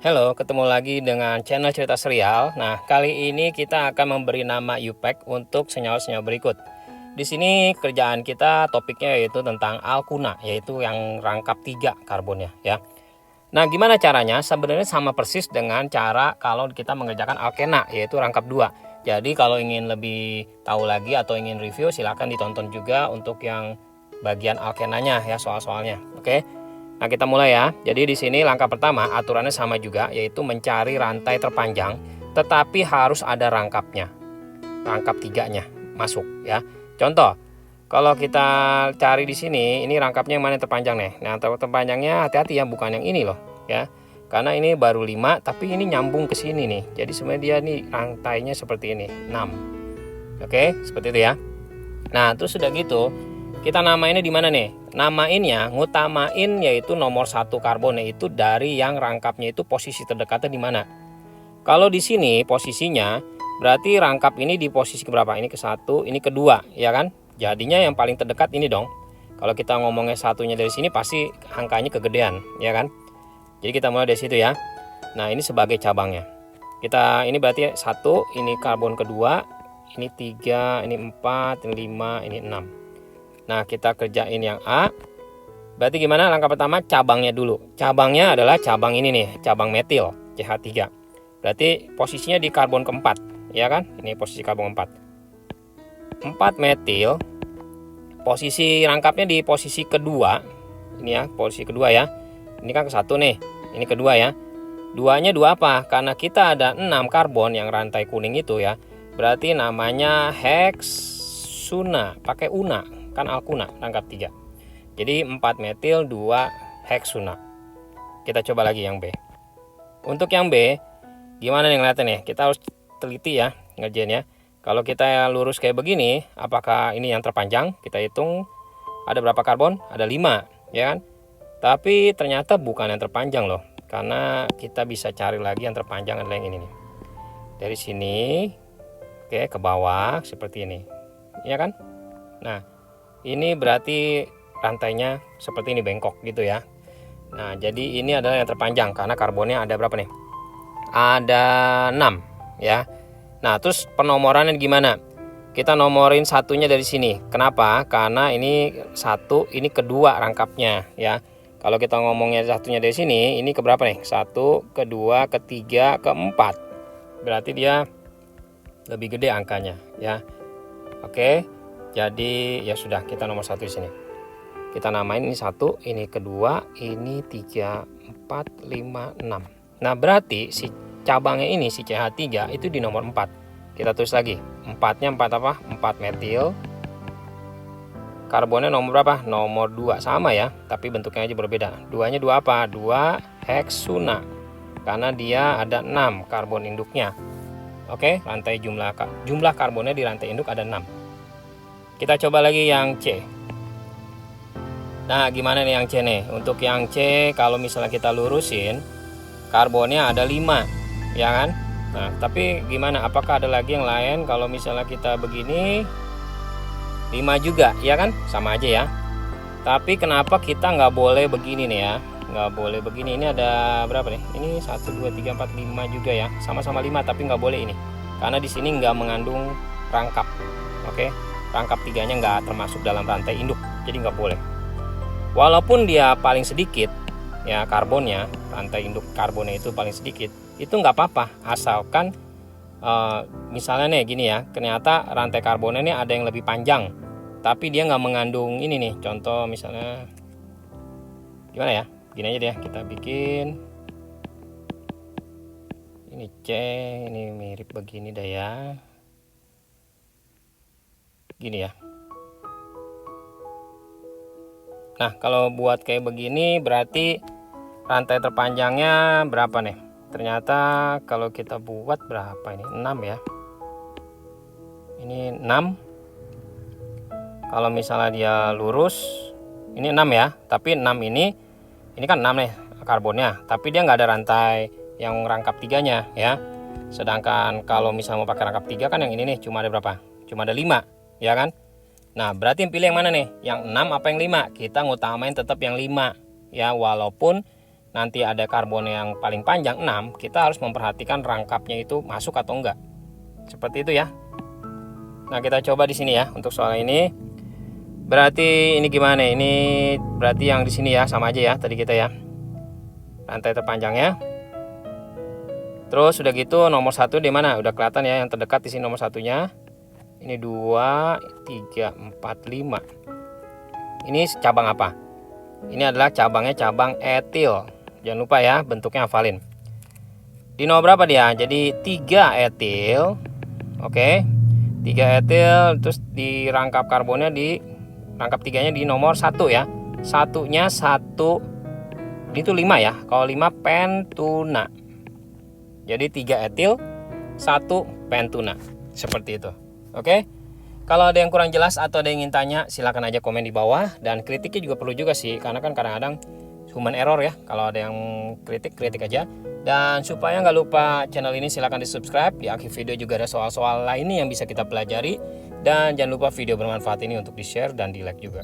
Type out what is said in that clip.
Halo, ketemu lagi dengan channel cerita serial. Nah, kali ini kita akan memberi nama UPEC untuk senyawa-senyawa berikut. Di sini kerjaan kita topiknya yaitu tentang alkuna, yaitu yang rangkap 3 karbonnya ya. Nah, gimana caranya? Sebenarnya sama persis dengan cara kalau kita mengerjakan alkena, yaitu rangkap 2. Jadi kalau ingin lebih tahu lagi atau ingin review, silahkan ditonton juga untuk yang bagian alkenanya ya, soal-soalnya. Oke. Nah, kita mulai ya. Jadi di sini langkah pertama aturannya sama juga, yaitu mencari rantai terpanjang, tetapi harus ada rangkapnya. Rangkap 3-nya masuk ya. Contoh, kalau kita cari di sini, ini rangkapnya yang mana yang terpanjang nih. Nah, terpanjangnya hati-hati ya, bukan yang ini loh ya. Karena ini baru 5, tapi ini nyambung ke sini nih. Jadi sebenarnya dia nih rantainya seperti ini, 6. Oke, seperti itu ya. Nah, terus sudah gitu, kita namainnya di mana nih? Namainnya, ngutamain yaitu nomor 1 karbonnya itu dari yang rangkapnya itu posisi terdekatnya di mana. Kalau di sini posisinya berarti rangkap ini di posisi keberapa? Ini ke-1, ini ke-2, ya kan? Jadinya yang paling terdekat ini dong. Kalau kita ngomongnya satunya dari sini pasti angkanya kegedean, ya kan? Jadi kita mulai dari situ ya. Nah, ini sebagai cabangnya. Kita ini berarti 1, ini karbon kedua, ini 3, ini 4, ini 5, ini 6. Nah, kita kerjain yang A. Berarti gimana? Langkah pertama cabangnya dulu. Cabangnya adalah cabang ini nih, cabang metil CH3. Berarti posisinya di karbon keempat, ya kan? Ini posisi karbon 4. 4 metil. Posisi rangkapnya di posisi kedua. Ini ya, posisi kedua ya. Ini kan ke-1 nih. Ini kedua ya. Duanya 2 apa? Karena kita ada 6 karbon yang rantai kuning itu ya. Berarti namanya heksuna, pakai una. Kan alkuna rangkap 3. Jadi 4 metil 2 heksuna. Kita coba lagi yang B. Untuk yang B, gimana nih ngeliatnya nih? Kita harus teliti ya ngerjainnya. Kalau kita lurus kayak begini, apakah ini yang terpanjang? Kita hitung ada berapa karbon? Ada 5, ya kan? Tapi ternyata bukan yang terpanjang loh. Karena kita bisa cari lagi yang terpanjang adalah yang ini nih. Dari sini, oke, ke bawah seperti ini. Ya kan? Nah, ini berarti rantainya seperti ini bengkok gitu ya. Nah, jadi ini adalah yang terpanjang karena karbonnya ada berapa nih? Ada 6 ya. Nah, terus penomorannya gimana? Kita nomorin satunya dari sini. Kenapa? Karena ini 1, ini kedua rangkapnya ya. Kalau kita ngomongnya satunya dari sini, ini ke berapa nih? 1, kedua, ketiga, keempat. Berarti dia lebih gede angkanya ya. Oke. Jadi ya sudah, kita nomor 1 di sini. Kita namain ini 1, ini kedua, ini 3, 4, 5, 6. Nah, berarti si cabangnya ini, si CH3 itu di nomor 4. Kita tulis lagi. 4-nya 4 apa? 4 metil. Karbonnya nomor berapa? Nomor 2. Sama ya, tapi bentuknya aja berbeda. 2-nya 2 apa? 2 heksuna. Karena dia ada 6 karbon induknya. Oke, rantai jumlah karbonnya di rantai induk ada 6. Kita coba lagi yang C. Nah, gimana nih yang C nih? Untuk yang C, kalau misalnya kita lurusin, karbonnya ada 5, ya kan? Nah, tapi gimana? Apakah ada lagi yang lain? Kalau misalnya kita begini, 5 juga, ya kan? Sama aja ya. Tapi kenapa kita nggak boleh begini nih ya? Nggak boleh begini. Ini ada berapa nih? Ini 1, 2, 3, 4, 5 juga ya. Sama-sama 5, tapi nggak boleh ini. Karena di sini nggak mengandung rangkap. Oke? Rangkap 3-nya nggak termasuk dalam rantai induk, jadi nggak boleh. Walaupun dia paling sedikit ya karbonnya, rantai induk karbonnya itu paling sedikit, itu nggak apa-apa, asalkan misalnya nih gini ya, ternyata rantai karbonnya ini ada yang lebih panjang, tapi dia nggak mengandung ini nih. Contoh misalnya gimana ya, gini aja deh, kita bikin ini C, ini mirip begini dah ya. Gini ya. Nah, kalau buat kayak begini berarti rantai terpanjangnya berapa nih? Ternyata kalau kita buat berapa ini? 6 ya. Ini 6. Kalau misalnya dia lurus, ini 6 ya. Tapi 6 ini kan 6 nih karbonnya, tapi dia nggak ada rantai yang rangkap 3-nya ya. Sedangkan kalau misalnya mau pakai rangkap 3 kan yang ini nih cuma ada berapa? Cuma ada 5. Ya kan? Nah, berarti pilih yang mana nih? Yang 6 apa yang 5? Kita ngutamain tetap yang 5 ya, walaupun nanti ada karbon yang paling panjang 6, kita harus memperhatikan rangkapnya itu masuk atau enggak. Seperti itu ya. Nah, kita coba di sini ya untuk soal ini. Berarti ini gimana? Ini berarti yang di sini ya sama aja ya tadi kita ya. Rantai terpanjangnya. Terus udah gitu nomor 1 di mana? Udah kelihatan ya yang terdekat di sini nomor satunya. Ini 2, 3, 4, 5. Ini cabang apa? Ini adalah cabangnya cabang etil. Jangan lupa ya bentuknya hafalin. Di nomor berapa dia? Jadi 3 etil. Oke. 3 etil, terus di rangkap karbonnya di rangkap 3-nya di nomor 1 ya. Satunya 1 itu 5 ya. Kalau 5 pentuna. Jadi 3 etil, 1 pentuna. Seperti itu. Oke. Kalau ada yang kurang jelas atau ada yang ingin tanya, silakan aja komen di bawah. Dan kritiknya juga perlu juga sih, karena kan kadang-kadang human error ya. Kalau ada yang kritik aja. Dan supaya nggak lupa channel ini, silakan di subscribe. Di akhir video juga ada soal-soal lainnya yang bisa kita pelajari. Dan jangan lupa video bermanfaat ini untuk di share dan di like juga.